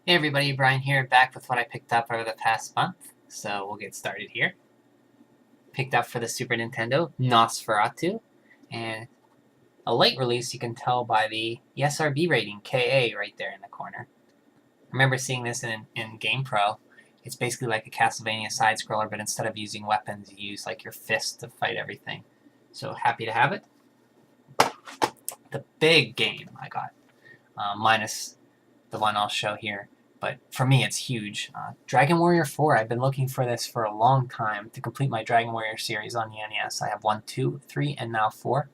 Hey everybody, Brian here, back with what I picked up over the past month. So we'll get started here. Picked up for the Super Nintendo, Nosferatu, and a late release you can tell by the ESRB rating, KA, right there in the corner. I remember seeing this in GamePro. It's basically like a Castlevania side-scroller, but instead of using weapons, you use like your fist to fight everything. So happy to have it. The big game I got, minus the one I'll show here. But for me, it's huge. Dragon Warrior 4, I've been looking for this for a long time to complete my Dragon Warrior series on the NES. I have 1, 2, 3, and now 4.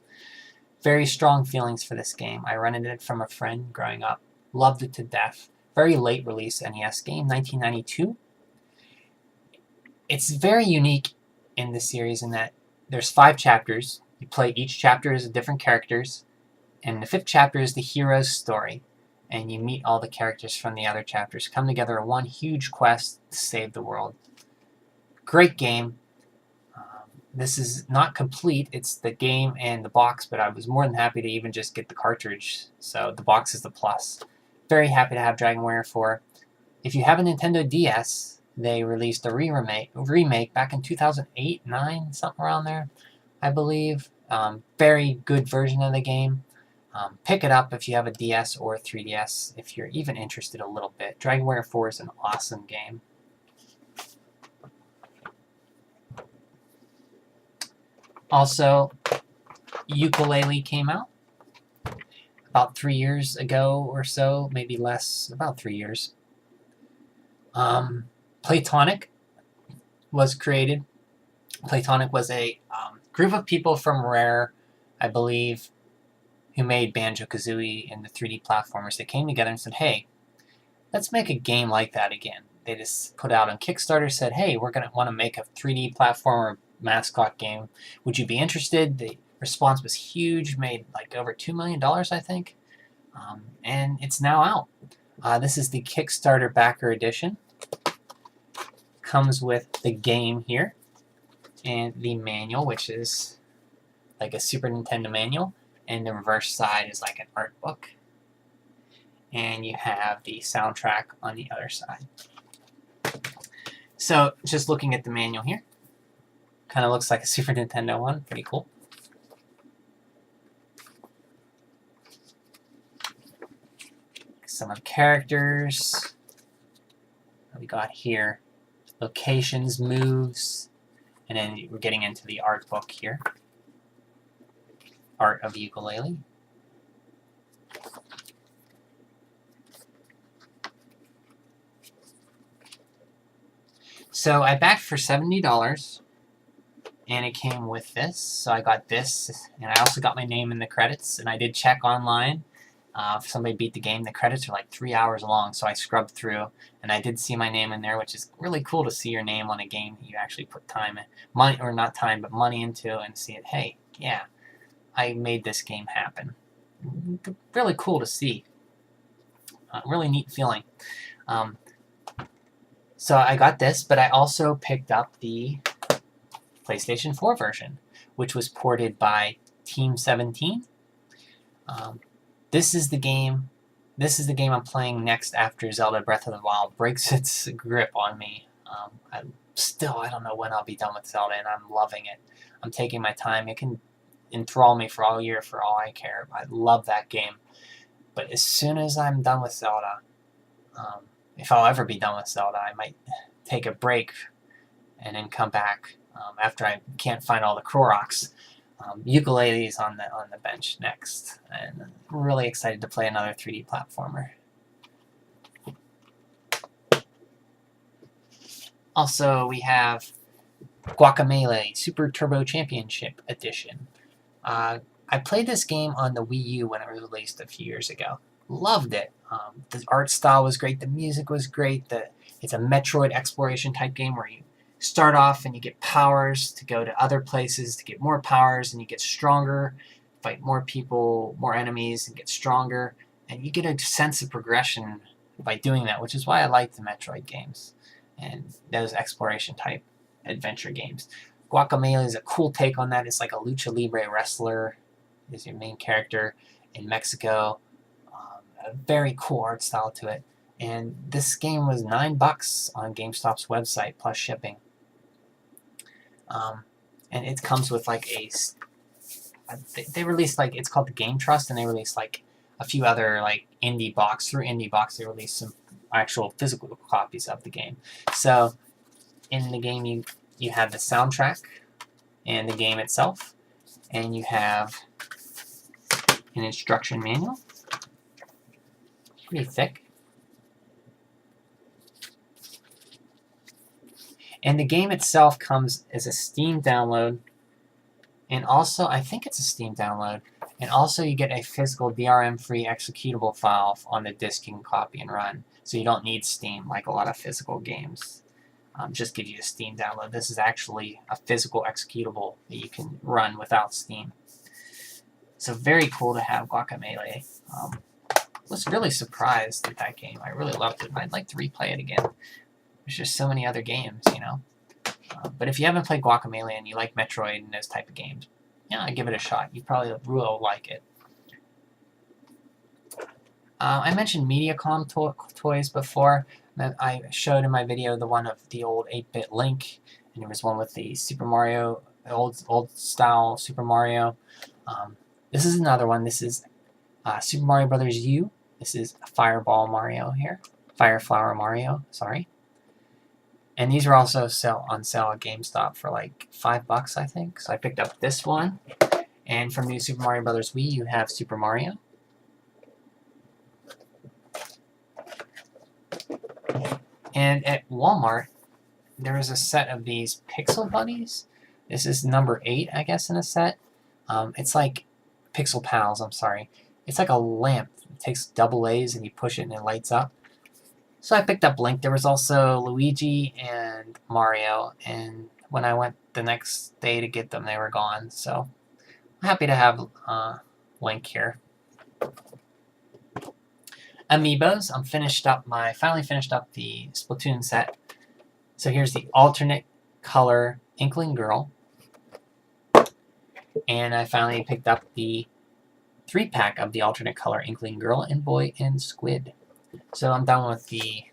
Very strong feelings for this game. I rented it from a friend growing up. Loved it to death. Very late release NES game, 1992. It's very unique in this series in that there's 5 chapters. You play each chapter as different characters. And the 5th chapter is the hero's story. And you meet all the characters from the other chapters. Come together in one huge quest to save the world. Great game. This is not complete. It's the game and the box, but I was more than happy to even just get the cartridge. So the box is the plus. Very happy to have Dragon Warrior 4. If you have a Nintendo DS, they released a remake back in 2008, 9, something around there, I believe. Very good version of the game. Pick it up if you have a DS or a 3DS, if you're even interested a little bit. Dragon Warrior 4 is an awesome game. Also, Ukulele came out about 3 years ago or so, maybe less, about 3 years. Playtonic was created. Playtonic was a group of people from Rare, I believe, who made Banjo-Kazooie and the 3D platformers. They came together and said, hey, let's make a game like that again. They just put out on Kickstarter, said, hey, we're going to want to make a 3D platformer mascot game. Would you be interested? The response was huge, made like over $2 million, I think. And it's now out. This is the Kickstarter backer edition. Comes with the game here and the manual, which is like a Super Nintendo manual. And the reverse side is like an art book. And you have the soundtrack on the other side. So, just looking at the manual here. Kind of looks like a Super Nintendo one. Pretty cool. Some of the characters. What we got here. Locations, moves. And then we're getting into the art book here. Art of Ukulele. So I backed for $70, and it came with this. So I got this, and I also got my name in the credits, and I did check online. If somebody beat the game, the credits are like 3 hours long, so I scrubbed through, and I did see my name in there, which is really cool to see your name on a game that you actually put time, money, or not time, but money into, and see it, hey, yeah, I made this game happen. Really cool to see. Really neat feeling. So I got this, but I also picked up the PlayStation 4 version, which was ported by Team 17. This is the game I'm playing next after Zelda Breath of the Wild breaks its grip on me. I don't know when I'll be done with Zelda, and I'm loving it. I'm taking my time. It can enthrall me for all year, for all I care. I love that game. But as soon as I'm done with Zelda, if I'll ever be done with Zelda, I might take a break and then come back after I can't find all the Koroks. Ukulele is on the bench next, and I'm really excited to play another 3D platformer. Also, we have Guacamelee Super Turbo Championship Edition. I played this game on the Wii U when it was released a few years ago. Loved it. The art style was great. The music was great. It's a Metroid exploration type game where you start off and you get powers to go to other places to get more powers, and you get stronger, fight more people, more enemies, and get stronger. And you get a sense of progression by doing that, which is why I like the Metroid games and those exploration type adventure games. Guacamelee is a cool take on that. It's like a lucha libre wrestler is your main character in Mexico. A very cool art style to it. And this game was $9 on GameStop's website plus shipping. And it comes with like they released like, it's called the Game Trust, and they released like a few other like indie box. Through indie box, they released some actual physical copies of the game. So in the game, you have the soundtrack and the game itself, and you have an instruction manual, pretty thick. And the game itself comes as a Steam download, and also, I think it's a Steam download, and also you get a physical DRM-free executable file on the disc you can copy and run. So you don't need Steam like a lot of physical games. Just give you a Steam download. This is actually a physical executable that you can run without Steam. So very cool to have Guacamelee. Was really surprised at that game. I really loved it. I'd like to replay it again. There's just so many other games, you know. But if you haven't played Guacamelee and you like Metroid and those type of games, yeah, give it a shot. You probably will like it. I mentioned Mediacom toys before. I showed in my video the one of the old 8-bit Link, and there was one with the Super Mario, old style Super Mario. This is another one. This is Super Mario Brothers U. This is Fireball Mario here. Fireflower Mario, sorry. And these are also on sale at GameStop for like $5, I think. So I picked up this one. And from New Super Mario Brothers Wii, you have Super Mario. And at Walmart, there is a set of these Pixel Buddies. This is number 8, I guess, in a set. It's like Pixel Pals, I'm sorry. It's like a lamp. It takes double A's and you push it and it lights up. So I picked up Link. There was also Luigi and Mario, and when I went the next day to get them, they were gone. So I'm happy to have Link here. Amiibos. Finally finished up the Splatoon set. So here's the alternate color Inkling Girl, and I finally picked up the 3-pack of the alternate color Inkling Girl and Boy and Squid. So I'm done with the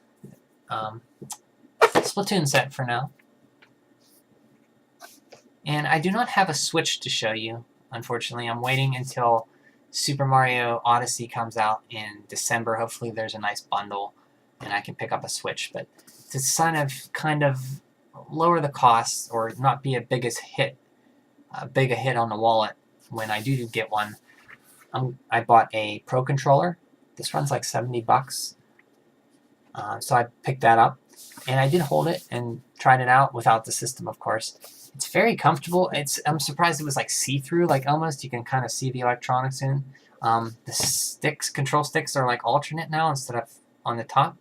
Splatoon set for now. And I do not have a Switch to show you, unfortunately. I'm waiting until Super Mario Odyssey comes out in December. Hopefully there's a nice bundle and I can pick up a Switch. But to kind of lower the costs or not be a big hit on the wallet when I do get one, I bought a Pro Controller. This runs like $70. So I picked that up, and I did hold it and tried it out without the system, of course. It's very comfortable. I'm surprised it was like see-through, like almost. You can kind of see the electronics in. The control sticks are like alternate now instead of on the top,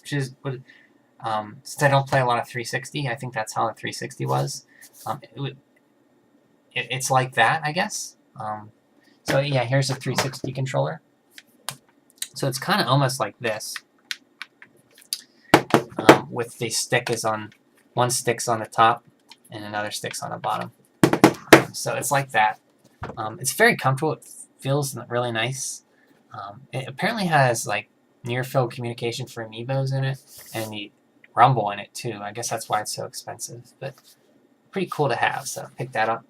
which is since I don't play a lot of 360, I think that's how the 360 was. It's like that, I guess. So yeah, here's a 360 controller. So it's kind of almost like this. With the one stick's on the top and another stick's on the bottom. So it's like that. It's very comfortable. It feels really nice. It apparently has like near-field communication for Amiibos in it, and the rumble in it too. I guess that's why it's so expensive, but pretty cool to have. So pick that up.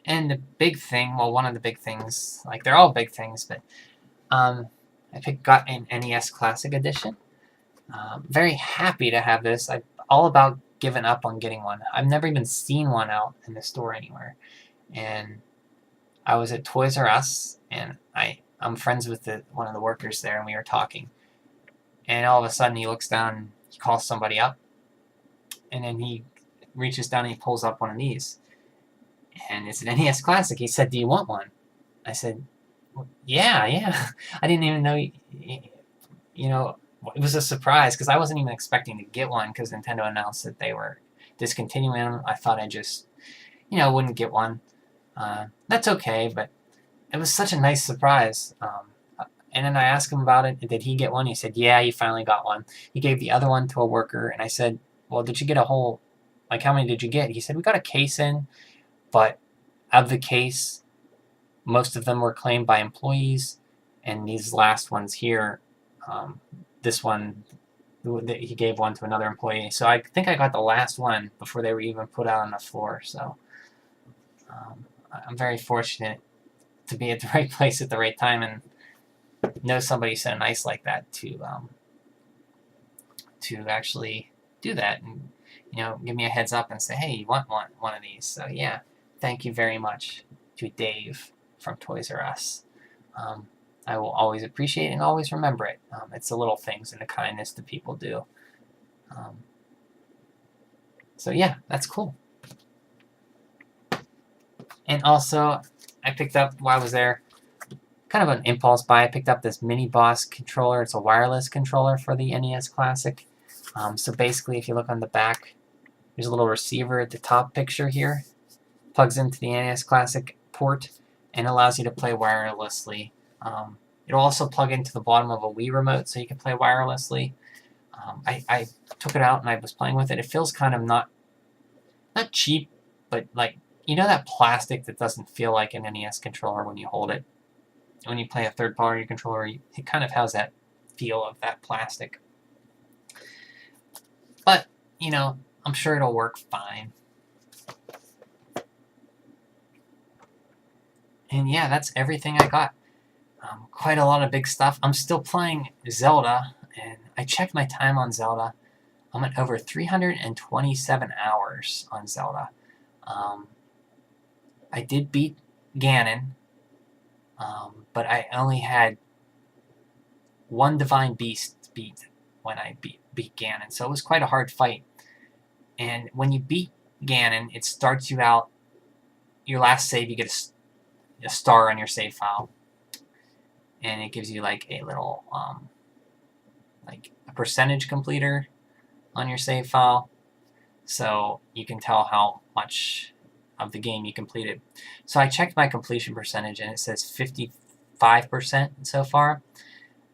And the big thing, well, one of the big things, like they're all big things, but I got an NES Classic Edition. Very happy to have this. I'm all about giving up on getting one. I've never even seen one out in the store anywhere. And I was at Toys R Us, and I'm friends with one of the workers there, and we were talking. And all of a sudden, he looks down, and he calls somebody up, and then he reaches down and he pulls up one of these. And it's an NES Classic. He said, "Do you want one?" I said, well, yeah. I didn't even know, you know, it was a surprise because I wasn't even expecting to get one because Nintendo announced that they were discontinuing them. I thought I just, wouldn't get one. That's okay, but it was such a nice surprise. And then I asked him about it. Did he get one? He said, yeah, he finally got one. He gave the other one to a worker, and I said, well, did you get a whole, like, how many did you get? He said, we got a case in, but of the case, most of them were claimed by employees, and these last ones here, This one, he gave one to another employee. So I think I got the last one before they were even put out on the floor. So I'm very fortunate to be at the right place at the right time and know somebody so nice like that to actually do that and, you know, give me a heads up and say, hey, you want one of these? So yeah, thank you very much to Dave from Toys R Us. I will always appreciate and always remember it. It's the little things and the kindness that people do. So yeah, that's cool. And also, I picked up, while I was there, kind of an impulse buy. I picked up this MiniBoss Controller. It's a wireless controller for the NES Classic. So basically, if you look on the back, there's a little receiver at the top picture here. Plugs into the NES Classic port and allows you to play wirelessly. It'll also plug into the bottom of a Wii remote so you can play wirelessly. I took it out and I was playing with it. It feels kind of not cheap, but like, you know that plastic that doesn't feel like an NES controller when you hold it? When you play a third-party controller, it kind of has that feel of that plastic. But, you know, I'm sure it'll work fine. And yeah, that's everything I got. Quite a lot of big stuff. I'm still playing Zelda, and I checked my time on Zelda. I'm at over 327 hours on Zelda. I did beat Ganon, but I only had one Divine Beast beat when I beat Ganon, so it was quite a hard fight. And when you beat Ganon, it starts you out, your last save, you get a star on your save file. And it gives you like a little, like a percentage completer on your save file. So you can tell how much of the game you completed. So I checked my completion percentage and it says 55% so far.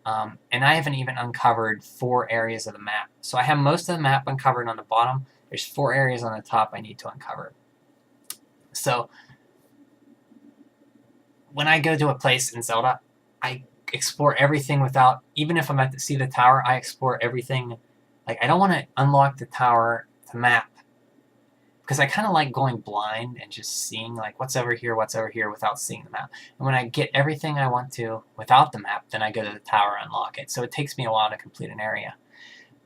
And I haven't even uncovered 4 areas of the map. So I have most of the map uncovered on the bottom. There's 4 areas on the top I need to uncover. So when I go to a place in Zelda, I explore everything without, even if I'm at the see the tower, I explore everything. Like, I don't want to unlock the tower to map, because I kind of like going blind and just seeing like what's over here without seeing the map. And when I get everything I want to without the map, then I go to the tower and unlock it. So it takes me a while to complete an area.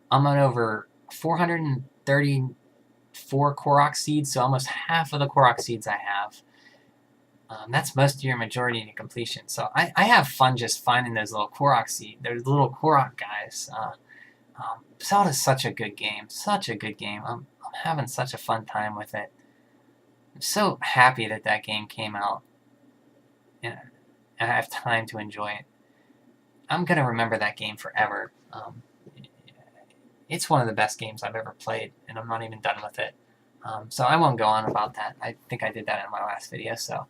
I'm on over 434 Korok seeds, so almost half of the Korok seeds I have. That's most of your majority to completion. So I have fun just finding those little Korok seeds. There's little Korok guys. Zelda's such a good game. Such a good game. I'm having such a fun time with it. I'm so happy that that game came out. And I have time to enjoy it. I'm going to remember that game forever. It's one of the best games I've ever played, and I'm not even done with it. So I won't go on about that. I think I did that in my last video. So,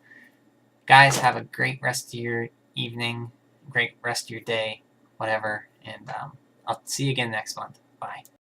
guys, have a great rest of your evening, great rest of your day, whatever, and I'll see you again next month. Bye.